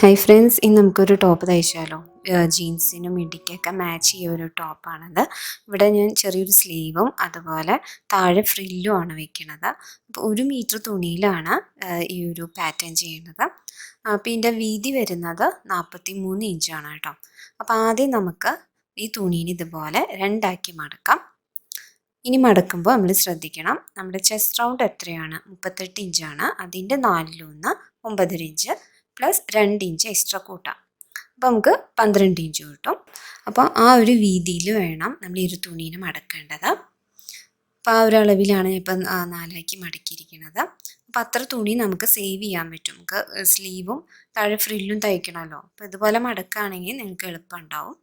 Hi friends, ഇന്ന് നമുക്കൊരു top തയ്ച്ചാലോ. ജീൻസിനും മിഡിക്കൊക്കെ match ചെയ്യുന്ന ഒരു ടോപ്പാണിത്. ഇവിടെ ഞാൻ ചെറിയൊരു സ്ലീവും അതുപോലെ താഴെ ഫ്രില്ലും ആണ് വെക്കുന്നത്. അപ്പോൾ 1 മീറ്റർ തുണിയിലാണ് ഈ ഒരു പാറ്റേൺ ചെയ്യുന്നത്. അപ്പോൾ ഇതിൻ്റെ വീതി വരുന്നത് 43 ഇഞ്ചാണ് കേട്ടോ. അപ്പോൾ ആദ്യം നമുക്ക് ഈ തുണീനെ ഇതുപോലെ രണ്ടാക്കി മടക്കാം. ഇനി മടക്കുമ്പോൾ നമ്മൾ ശ്രദ്ധിക്കണം, നമ്മുടെ ചെസ്റ്റ് റൗണ്ട് എത്രയാണ്? 38 ഇഞ്ചാണ്. അതിൻ്റെ 4/1 9 ഇഞ്ച് പ്ലസ് 2 ഇഞ്ച് എക്സ്ട്രാ കൂട്ടാം. അപ്പോൾ നമുക്ക് 12 ഇഞ്ച് കിട്ടും. അപ്പോൾ ആ ഒരു വീതിയിൽ വേണം നമ്മൾ ഈ ഒരു തുണീനെ മടക്കേണ്ടത്. അപ്പോൾ ആ ഒരു അളവിലാണ് ഞാൻ ഇപ്പം 4ആക്കി മടക്കിയിരിക്കുന്നത്. അപ്പോൾ അത്ര തുണി നമുക്ക് സേവ് ചെയ്യാൻ പറ്റും. നമുക്ക് സ്ലീവും താഴെ ഫ്രില്ലും തയ്ക്കണമല്ലോ. അപ്പോൾ ഇതുപോലെ മടക്കുകയാണെങ്കിൽ നിങ്ങൾക്ക് എളുപ്പം ഉണ്ടാവും.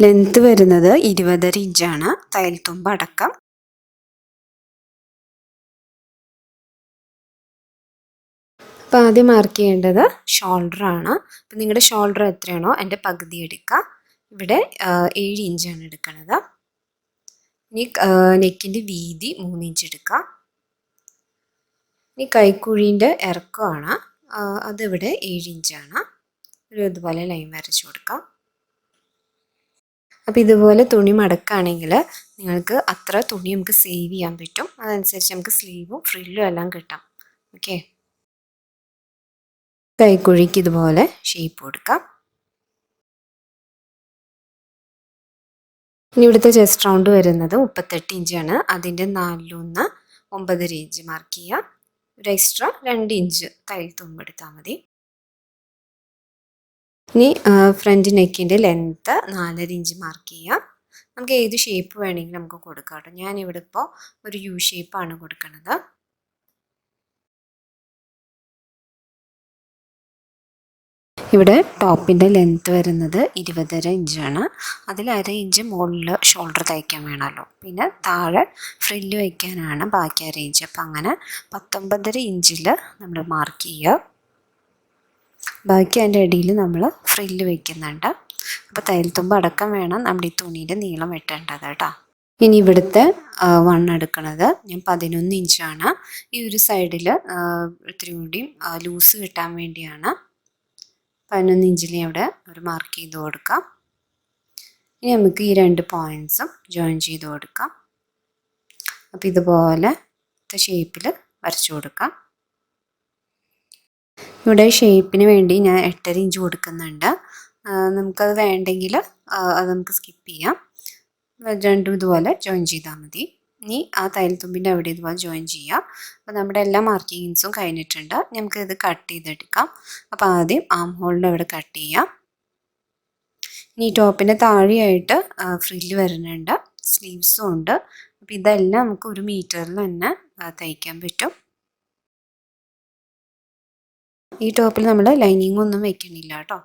ലെങ്ത്ത് വരുന്നത് 20.5 ഇഞ്ചാണ്, തയ്യൽ തുമ്പ് അടക്കം. അപ്പോൾ ആദ്യം മാർക്ക് ചെയ്യേണ്ടത് ഷോൾഡറാണ്. അപ്പോൾ നിങ്ങളുടെ ഷോൾഡർ എത്രയാണോ അതിൻ്റെ പകുതി എടുക്കുക. ഇവിടെ 7 ഇഞ്ചാണ് എടുക്കുന്നത്. ഇനി നെക്കിൻ്റെ വീതി 3 ഇഞ്ച് എടുക്കുക. ഇനി കൈക്കുഴീൻ്റെ ഇറക്കമാണ്, അതിവിടെ 7 ഇഞ്ചാണ്. ഇതുപോലെ ലൈൻ വരച്ചു കൊടുക്കാം. അപ്പോൾ ഇതുപോലെ തുണി മടക്കുകയാണെങ്കിൽ നിങ്ങൾക്ക് അത്ര തുണി നമുക്ക് സേവ് ചെയ്യാൻ പറ്റും. അതനുസരിച്ച് നമുക്ക് സ്ലീവും ഫ്രില്ലും എല്ലാം കിട്ടാം. ഓക്കെ, കൈക്കുഴിക്ക് ഇതുപോലെ ഷേപ്പ് കൊടുക്കാം. ഇനി ഇവിടുത്തെ ചെസ്റ്റ് റൗണ്ട് വരുന്നത് 38 ഇഞ്ചാണ്. അതിൻ്റെ 4/1 9 ഇഞ്ച് മാർക്ക് ചെയ്യുക. ഒരു എക്സ്ട്രാ 2 ഇഞ്ച് തയ്യൽ തുമ്പെടുത്താൽ മതി. ഇനി ഫ്രണ്ട് നെക്കിൻ്റെ ലെങ്ത്ത് 4.5 ഇഞ്ച് മാർക്ക് ചെയ്യുക. നമുക്ക് ഏത് ഷേപ്പ് വേണമെങ്കിലും നമുക്ക് കൊടുക്കാം കേട്ടോ. ഞാനിവിടെ ഇപ്പോൾ ഒരു യു ഷേപ്പാണ് കൊടുക്കുന്നത്. ഇവിടെ ടോപ്പിൻ്റെ ലെങ്ത്ത് വരുന്നത് 20.5 ഇഞ്ചാണ്. അതിൽ 1/2 ഇഞ്ച് മുകളിൽ ഷോൾഡർ തയ്ക്കാൻ വേണമല്ലോ. പിന്നെ താഴെ ഫ്രില്ല് വയ്ക്കാനാണ് ബാക്കി 1/2 ഇഞ്ച്. അപ്പം അങ്ങനെ 19.5 ഇഞ്ചിൽ നമ്മൾ മാർക്ക് ചെയ്യുക. ബാക്കി അതിൻ്റെ അടിയിൽ നമ്മൾ ഫ്രില്ല് വയ്ക്കുന്നുണ്ട്. അപ്പോൾ തയ്യൽ തുമ്പ് അടക്കം വേണം നമ്മുടെ ഈ തുണിയുടെ നീളം വെട്ടേണ്ടത് കേട്ടോ. ഇനി ഇവിടുത്തെ 1 എടുക്കുന്നത് ഞാൻ 11 ഇഞ്ചാണ്. ഈ ഒരു സൈഡിൽ ഇത്തിരി കൂടിയും ലൂസ് കിട്ടാൻ വേണ്ടിയാണ് 11 ഇഞ്ചിൽ ഇവിടെ ഒരു മാർക്ക് ചെയ്ത് കൊടുക്കാം. ഇനി നമുക്ക് ഈ 2 പോയിൻറ്റ്സും ജോയിൻ ചെയ്ത് കൊടുക്കാം. അപ്പോൾ ഇതുപോലെ ഷേപ്പിൽ വരച്ചു കൊടുക്കാം. ഇവിടെ ഷേപ്പിന് വേണ്ടി ഞാൻ 8.5 ഇഞ്ച് കൊടുക്കുന്നുണ്ട്. നമുക്കത് വേണ്ടെങ്കിൽ അത് നമുക്ക് സ്കിപ്പ് ചെയ്യാം. രണ്ടും ഇതുപോലെ ജോയിൻ ചെയ്താൽ മതി. ഇനി ആ തയ്യൽ തുമ്പിൻ്റെ അവിടെ ഇതുപോലെ ജോയിൻ ചെയ്യാം. അപ്പോൾ നമ്മുടെ എല്ലാ മാർക്കിങ്സും കഴിഞ്ഞിട്ടുണ്ട്. നമുക്ക് ഇത് കട്ട് ചെയ്തെടുക്കാം. അപ്പോൾ ആദ്യം ആം ഹോളിൻ്റെ അവിടെ കട്ട് ചെയ്യാം. ഇനി ടോപ്പിൻ്റെ താഴെയായിട്ട് ഫ്രില്ല് വരുന്നുണ്ട്, സ്ലീവ്സും ഉണ്ട്. അപ്പോൾ ഇതെല്ലാം നമുക്ക് 1 മീറ്ററിൽ തന്നെ തയ്ക്കാൻ പറ്റും. ഈ ടോപ്പിൽ നമ്മൾ ലൈനിങ് ഒന്നും വെക്കണില്ല കേട്ടോ.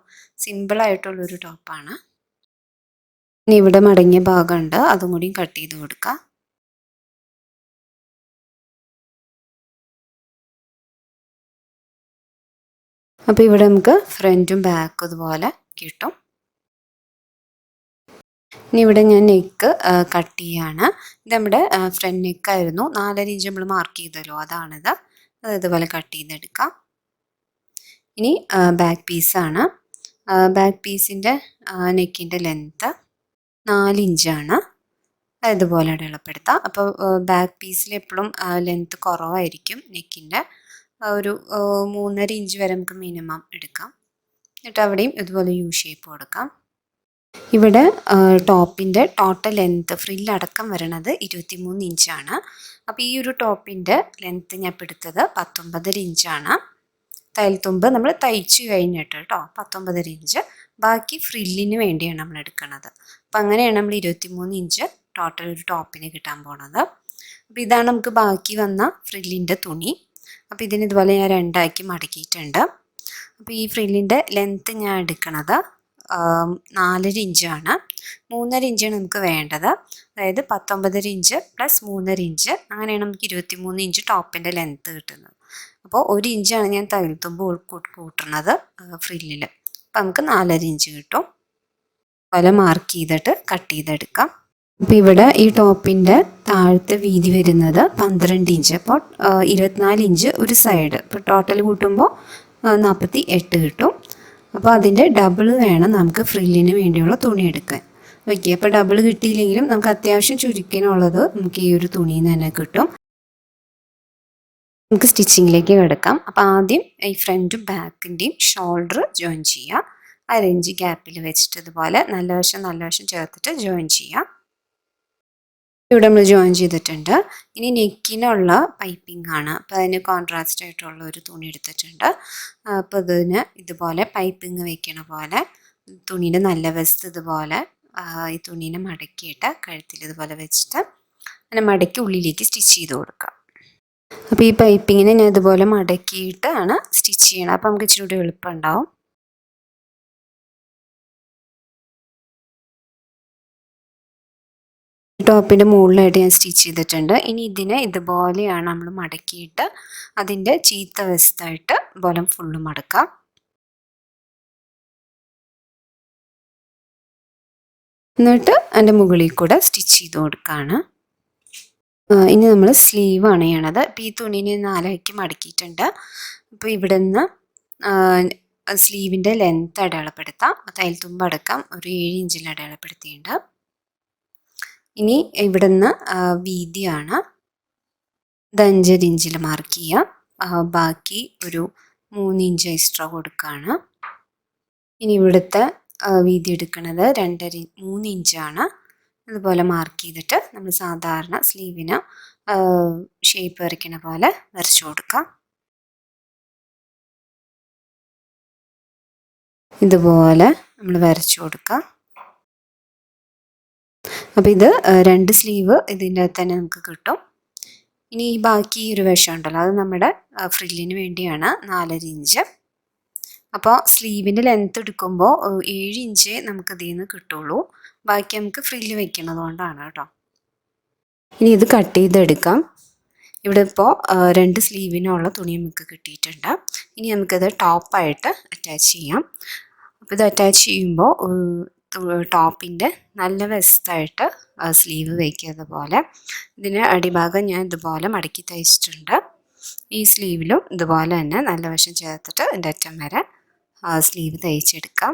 സിമ്പിളായിട്ടുള്ളൊരു ടോപ്പാണ്. ഇനി ഇവിടെ മടങ്ങിയ ഭാഗമുണ്ട്, അതും കൂടി കട്ട് ചെയ്ത് കൊടുക്കാം. അപ്പോൾ ഇവിടെ നമുക്ക് ഫ്രണ്ടും ബാക്കും ഇതുപോലെ കിട്ടും. ഇനി ഇവിടെ ഞാൻ നെക്ക് കട്ട് ചെയ്യാണ്. ഇത് നമ്മുടെ ഫ്രണ്ട് നെക്കായിരുന്നു. 4.5 ഇഞ്ച് നമ്മൾ മാർക്ക് ചെയ്തല്ലോ, അതാണിത്. അത് ഇതുപോലെ കട്ട് ചെയ്തെടുക്കാം. ഇനി ബാക്ക് പീസാണ്. ബാക്ക് പീസിൻ്റെ നെക്കിൻ്റെ ലെങ്ത്ത് 4 ഇഞ്ചാണ്. ഇതുപോലെ അടയാളപ്പെടുത്താം. അപ്പോൾ ബാക്ക് പീസിൽ എപ്പോഴും ലെങ്ത്ത് കുറവായിരിക്കും. നെക്കിൻ്റെ ഒരു 3.5 ഇഞ്ച് വരെ നമുക്ക് മിനിമം എടുക്കാം. എന്നിട്ട് അവിടെയും ഇതുപോലെ യു ഷേപ്പ് കൊടുക്കാം. ഇവിടെ ടോപ്പിൻ്റെ ടോട്ടൽ ലെങ്ത്ത് ഫ്രില്ലടക്കം വരണത് 23 ഇഞ്ചാണ്. അപ്പോൾ ഈ ഒരു ടോപ്പിൻ്റെ ലെങ്ത്ത് ഞാൻ ഇപ്പോൾ എടുത്തത് 19.5 ഇഞ്ചാണ്. തയ്യൽ തുമ്പ് നമ്മൾ തയ്ച്ച് കഴിഞ്ഞിട്ട് കേട്ടോ 19.5 ഇഞ്ച്. ബാക്കി ഫ്രില്ലിന് വേണ്ടിയാണ് നമ്മൾ എടുക്കുന്നത്. അപ്പം അങ്ങനെയാണ് നമ്മൾ 23 ഇഞ്ച് ടോട്ടൽ ഒരു ടോപ്പിന് കിട്ടാൻ പോണത്. അപ്പോൾ ഇതാണ് നമുക്ക് ബാക്കി വന്ന ഫ്രില്ലിൻ്റെ തുണി. അപ്പോൾ ഇതിന് ഇതുപോലെ ഞാൻ 2ആക്കി മടക്കിയിട്ടുണ്ട്. അപ്പോൾ ഈ ഫ്രില്ലിൻ്റെ ലെങ്ത്ത് ഞാൻ എടുക്കുന്നത് 4.5 ഇഞ്ചാണ്. 3.5 ഇഞ്ചാണ് നമുക്ക് വേണ്ടത്. അതായത് 19.5 ഇഞ്ച് പ്ലസ് 3.5 ഇഞ്ച്, അങ്ങനെയാണ് നമുക്ക് 23 ഇഞ്ച് ടോപ്പിൻ്റെ ലെങ്ത്ത് കിട്ടുന്നത്. അപ്പോൾ 1 ഇഞ്ചാണ് ഞാൻ തയ്യൽ തുമ്പ് കൂട്ടുന്നത് ഫ്രില്ലിൽ. അപ്പോൾ നമുക്ക് 4.5 ഇഞ്ച് കിട്ടും. അതുപോലെ മാർക്ക് ചെയ്തിട്ട് കട്ട് ചെയ്തെടുക്കാം. അപ്പോൾ ഇവിടെ ഈ ടോപ്പിൻ്റെ താഴത്തെ വീതി വരുന്നത് 12 ഇഞ്ച്. അപ്പോൾ 24 ഇഞ്ച് ഒരു സൈഡ്. ഇപ്പോൾ ടോട്ടൽ കൂട്ടുമ്പോൾ 48 കിട്ടും. അപ്പോൾ അതിൻ്റെ ഡബിൾ വേണം നമുക്ക് ഫ്രില്ലിന് വേണ്ടിയുള്ള തുണി എടുക്കാൻ. ഓക്കെ, അപ്പോൾ ഡബിൾ കിട്ടിയില്ലെങ്കിലും നമുക്ക് അത്യാവശ്യം ചുരുക്കിനുള്ളത് നമുക്ക് ഈ ഒരു തുണിയിൽ നിന്ന് തന്നെ കിട്ടും. നമുക്ക് സ്റ്റിച്ചിങ്ങിലേക്ക് കിടക്കാം. അപ്പോൾ ആദ്യം ഈ ഫ്രണ്ടും ബാക്കിൻ്റെയും ഷോൾഡർ ജോയിൻ ചെയ്യുക. 1/2 ഇഞ്ച് ഗ്യാപ്പിൽ വെച്ചിട്ട് ഇതുപോലെ നല്ല വശം ചേർത്തിട്ട് ജോയിൻ ചെയ്യാം. ഇവിടെ നമ്മൾ ജോയിൻ ചെയ്തിട്ടുണ്ട്. ഇനി നെക്കിനുള്ള പൈപ്പിംഗ് ആണ്. അപ്പോൾ അതിന് കോൺട്രാസ്റ്റ് ആയിട്ടുള്ള ഒരു തുണി എടുത്തിട്ടുണ്ട്. അപ്പോൾ ഇതിന് ഇതുപോലെ പൈപ്പിംഗ് വെക്കണ പോലെ തുണീൻ്റെ നല്ല വശത്ത് ഇതുപോലെ ഈ തുണീനെ മടക്കിയിട്ട് കഴുത്തിൽ ഇതുപോലെ വെച്ചിട്ട് അങ്ങനെ മടക്കി ഉള്ളിലേക്ക് സ്റ്റിച്ച് ചെയ്ത് കൊടുക്കാം. അപ്പോൾ ഈ പൈപ്പിങ്ങിനെ ഞാൻ ഇതുപോലെ മടക്കിയിട്ടാണ് സ്റ്റിച്ച് ചെയ്യണം. അപ്പോൾ നമുക്ക് ഇച്ചിരി കൂടി എളുപ്പമുണ്ടാവും. ടോപ്പിൻ്റെ മുകളിലായിട്ട് ഞാൻ സ്റ്റിച്ച് ചെയ്തിട്ടുണ്ട്. ഇനി ഇതിനെ ഇതുപോലെയാണ് നമ്മൾ മടക്കിയിട്ട് അതിൻ്റെ ചീത്ത വശത്തായിട്ട് ബോലം ഫുള്ള് മടക്കാം. എന്നിട്ട് അതിൻ്റെ മുകളിൽ കൂടെ സ്റ്റിച്ച് ചെയ്ത് കൊടുക്കുകയാണ്. ഇനി നമ്മൾ സ്ലീവാണ് ചെയ്യണത്. അപ്പോൾ ഈ തുണിനെ 4 മടക്കിയിട്ടുണ്ട്. അപ്പോൾ ഇവിടെ നിന്ന് സ്ലീവിൻ്റെ ലെങ്ത്ത് അടയാളപ്പെടുത്താം. തയ്യൽ തുമ്പ് അടക്കം ഒരു 7 ഇഞ്ചിൽ അടയാളപ്പെടുത്തിയിട്ടുണ്ട്. ഇനി ഇവിടെ നിന്ന് വീതിയാണ്, ഇത് 5.5 ഇഞ്ചിൽ മാർക്ക് ചെയ്യുക. ബാക്കി ഒരു 3 ഇഞ്ച് എക്സ്ട്രാ കൊടുക്കുകയാണ്. ഇനി ഇവിടുത്തെ വീതി എടുക്കുന്നത് 3 ഇഞ്ചാണ്. അതുപോലെ മാർക്ക് ചെയ്തിട്ട് നമ്മൾ സാധാരണ സ്ലീവിന് ഷേപ്പ് വരയ്ക്കണ പോലെ വരച്ചു കൊടുക്കാം. ഇതുപോലെ നമ്മൾ വരച്ചു കൊടുക്കാം. അപ്പോൾ ഇത് 2 സ്ലീവ് ഇതിൻ്റെ അകത്ത് തന്നെ നമുക്ക് കിട്ടും. ഇനി ഈ ബാക്കി ഒരു വശം ഉണ്ടല്ലോ, അത് നമ്മുടെ ഫ്രില്ലിന് വേണ്ടിയാണ് 4.5 ഇഞ്ച്. അപ്പോൾ സ്ലീവിൻ്റെ ലെങ്ത്ത് എടുക്കുമ്പോൾ 7 ഇഞ്ച് നമുക്ക് ഇതിൽ നിന്ന് കിട്ടുള്ളൂ. ബാക്കി നമുക്ക് ഫ്രില്ല് വെക്കുന്നത് കൊണ്ടാണ് കേട്ടോ. ഇനി ഇത് കട്ട് ചെയ്തെടുക്കാം. ഇവിടെ ഇപ്പോൾ 2 സ്ലീവിനുള്ള തുണി നമുക്ക് കിട്ടിയിട്ടുണ്ട്. ഇനി നമുക്കത് ടോപ്പായിട്ട് അറ്റാച്ച് ചെയ്യാം. അപ്പോൾ ഇത് അറ്റാച്ച് ചെയ്യുമ്പോൾ ടോപ്പിൻ്റെ നല്ല വശത്തായിട്ട് സ്ലീവ് വയ്ക്കുക. പോലെ ഇതിന് അടിഭാഗം ഞാൻ ഇതുപോലെ മടക്കി തയ്ച്ചിട്ടുണ്ട്. ഈ സ്ലീവിലും ഇതുപോലെ തന്നെ നല്ല വശം ചേർത്തിട്ട് ഇതിൻ്റെ അറ്റം വരെ സ്ലീവ് തയ്ച്ചെടുക്കാം.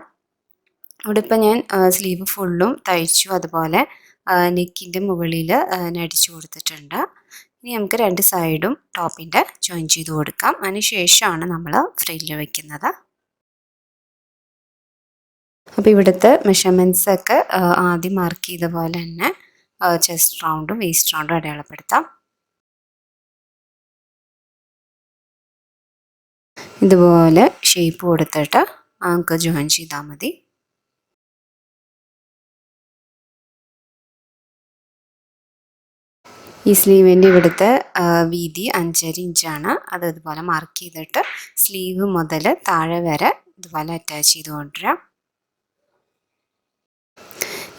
ഇവിടെ ഇപ്പോൾ ഞാൻ സ്ലീവ് ഫുള്ളും തയ്ച്ചു. അതുപോലെ നെക്കിൻ്റെ മുകളിൽ അടിച്ചു കൊടുത്തിട്ടുണ്ട്. ഇനി നമുക്ക് 2 സൈഡും ടോപ്പിൻ്റെ ജോയിൻ ചെയ്ത് കൊടുക്കാം. അതിന് ശേഷമാണ് നമ്മൾ ഫ്രില്ല് വയ്ക്കുന്നത്. അപ്പോൾ ഇവിടുത്തെ മെഷർമെൻറ്റ്സ് ഒക്കെ ആദ്യം മാർക്ക് ചെയ്ത പോലെ തന്നെ ചെസ്റ്റ് റൗണ്ടും വേസ്റ്റ് റൗണ്ടും അടയാളപ്പെടുത്താം. ഇതുപോലെ ഷേപ്പ് കൊടുത്തിട്ട് നമുക്ക് ജോയിൻ ചെയ്താൽ മതി. ഈ സ്ലീവിൻ്റെ ഇവിടുത്തെ വീതി 5.5 ഇഞ്ചാണ്. അത് ഇതുപോലെ മാർക്ക് ചെയ്തിട്ട് സ്ലീവ് മുതൽ താഴെ വരെ ഇതുപോലെ അറ്റാച്ച് ചെയ്ത് കൊണ്ടുവരാം.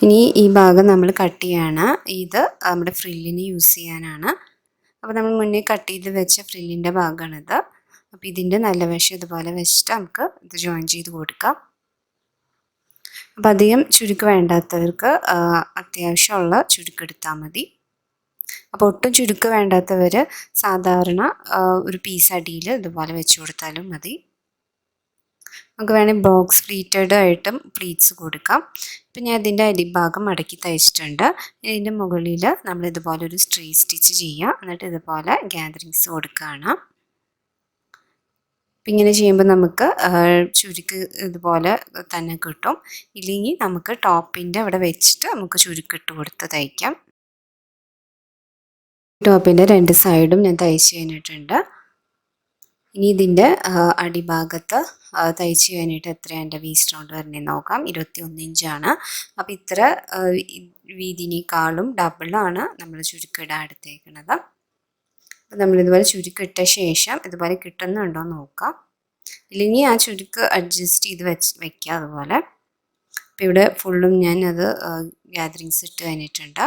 ഇനി ഈ ഭാഗം നമ്മൾ കട്ട് ചെയ്യാണ്. ഇത് നമ്മുടെ ഫ്രില്ലിന് യൂസ് ചെയ്യാനാണ്. അപ്പോൾ നമ്മൾ മുന്നേ കട്ട് ചെയ്ത് വെച്ച ഫ്രില്ലിൻ്റെ ഭാഗമാണിത്. അപ്പോൾ ഇതിൻ്റെ നല്ല വശം ഇതുപോലെ വെച്ചിട്ട് നമുക്ക് ഇത് ജോയിൻ ചെയ്ത് കൊടുക്കാം. അപ്പോൾ അധികം ചുരുക്ക് വേണ്ടാത്തവർക്ക് അത്യാവശ്യമുള്ള ചുരുക്കെടുത്താൽ മതി. അപ്പോൾ ഒട്ടും ചുരുക്ക് വേണ്ടാത്തവർ സാധാരണ ഒരു പീസ് അടിയിൽ ഇതുപോലെ വെച്ച് കൊടുത്താലും മതി. നമുക്ക് വേണമെങ്കിൽ ബോക്സ് പ്ലീറ്റഡ് ആയിട്ടും പ്ലീറ്റ്സ് കൊടുക്കാം. ഇപ്പം ഞാൻ ഇതിൻ്റെ അടിഭാഗം മടക്കി തയ്ച്ചിട്ടുണ്ട്. ഇതിൻ്റെ മുകളിൽ നമ്മൾ ഇതുപോലെ ഒരു സ്ട്രെയിറ്റ് സ്റ്റിച്ച് ചെയ്യുക. എന്നിട്ട് ഇതുപോലെ ഗ്യാദറിങ്സ് കൊടുക്കുകയാണ്. അപ്പം ഇങ്ങനെ ചെയ്യുമ്പോൾ നമുക്ക് ചുരുക്ക് ഇതുപോലെ തന്നെ കിട്ടും. ഇല്ലെങ്കിൽ നമുക്ക് ടോപ്പിൻ്റെ അവിടെ വെച്ചിട്ട് നമുക്ക് ചുരുക്കിട്ട് കൊടുത്ത് തയ്ക്കാം. ടോപ്പിൻ്റെ 2 സൈഡും ഞാൻ തയ്ച്ച് കഴിഞ്ഞിട്ടുണ്ട്. ഇനി ഇതിൻ്റെ അടിഭാഗത്ത് തയ്ച്ച് കഴിഞ്ഞിട്ട് എത്രയാണ് എൻ്റെ വേസ്റ്റ് റൗണ്ട് വരണേന്ന് നോക്കാം. 21 ഇഞ്ചാണ്. അപ്പോൾ ഇത്ര വീതിനേക്കാളും ഡബിളാണ് നമ്മൾ ചുരുക്കിടാൻ എടുത്തേക്കുന്നത്. അപ്പോൾ നമ്മളിതുപോലെ ചുരുക്കിട്ട ശേഷം ഇതുപോലെ കിട്ടുന്നുണ്ടോ എന്ന് നോക്കാം. ഇല്ലെങ്കിൽ ആ ചുരുക്ക് അഡ്ജസ്റ്റ് ചെയ്ത് വെക്കുക അതുപോലെ. അപ്പോൾ ഇവിടെ ഫുള്ളും ഞാൻ അത് ഗ്യാദറിങ്സ് ഇട്ട് കഴിഞ്ഞിട്ടുണ്ട്.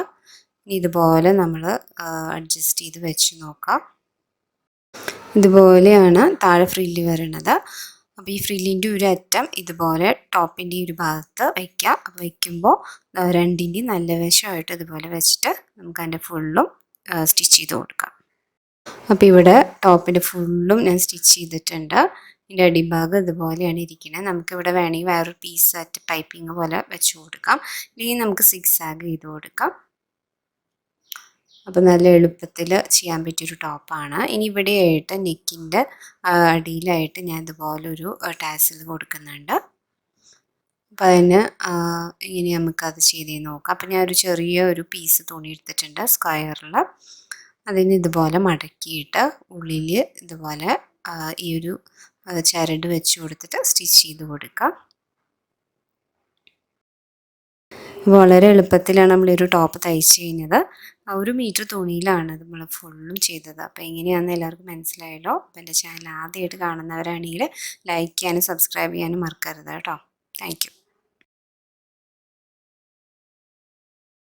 ഇനി ഇതുപോലെ നമ്മൾ അഡ്ജസ്റ്റ് ചെയ്ത് വെച്ച് നോക്കാം. ഇതുപോലെയാണ് താഴെ ഫ്രില്ല് വരണത്. അപ്പോൾ ഈ ഫ്രില്ലിൻ്റെ ഒരു അറ്റം ഇതുപോലെ ടോപ്പിൻ്റെ ഒരു ഭാഗത്ത് വയ്ക്കുക. അപ്പോൾ വയ്ക്കുമ്പോൾ 2ൻ്റെയും നല്ല വശമായിട്ട് ഇതുപോലെ വെച്ചിട്ട് നമുക്ക് അതിൻ്റെ ഫുള്ളും സ്റ്റിച്ച് ചെയ്ത് കൊടുക്കാം. അപ്പോൾ ഇവിടെ ടോപ്പിൻ്റെ ഫുള്ളും ഞാൻ സ്റ്റിച്ച് ചെയ്തിട്ടുണ്ട്. ഇതിൻ്റെ അടിഭാഗം ഇതുപോലെയാണ് ഇരിക്കുന്നത്. നമുക്കിവിടെ വേണമെങ്കിൽ വേറൊരു പീസ് ആയിട്ട് പൈപ്പിംഗ് പോലെ വെച്ച് കൊടുക്കാം, ഇല്ലെങ്കിൽ നമുക്ക് സിക്സാഗ് ചെയ്ത് കൊടുക്കാം. അപ്പോൾ നല്ല എളുപ്പത്തിൽ ചെയ്യാൻ പറ്റിയൊരു ടോപ്പാണ്. ഇനി ഇവിടെയായിട്ട് നെക്കിൻ്റെ അടിയിലായിട്ട് ഞാൻ ഇതുപോലൊരു ടാസിൽ കൊടുക്കുന്നുണ്ട്. അപ്പോൾ അതിന് ഇനി നമുക്കത് ചെയ്ത് നോക്കാം. അപ്പോൾ ഞാൻ ഒരു ചെറിയ ഒരു പീസ് തുണി എടുത്തിട്ടുണ്ട് സ്ക്വയറിൽ. അതിന് ഇതുപോലെ മടക്കിയിട്ട് ഉള്ളിൽ ഇതുപോലെ ഈ ഒരു ചരട് വെച്ച് കൊടുത്തിട്ട് സ്റ്റിച്ച് ചെയ്ത് കൊടുക്കാം. വളരെ എളുപ്പത്തിലാണ് നമ്മളൊരു ടോപ്പ് തയ്ച്ച് കഴിഞ്ഞത്. 1 മീറ്റർ തുണിയിലാണ് നമ്മൾ ഫുള്ളും ചെയ്തത്. അപ്പോൾ എങ്ങനെയാണെന്ന് എല്ലാവർക്കും മനസ്സിലായല്ലോ. അപ്പോൾ എൻ്റെ ചാനൽ ആദ്യമായിട്ട് കാണുന്നവരാണെങ്കിൽ ലൈക്ക് ചെയ്യാനും സബ്സ്ക്രൈബ് ചെയ്യാനും മറക്കരുത് കേട്ടോ. Thank you.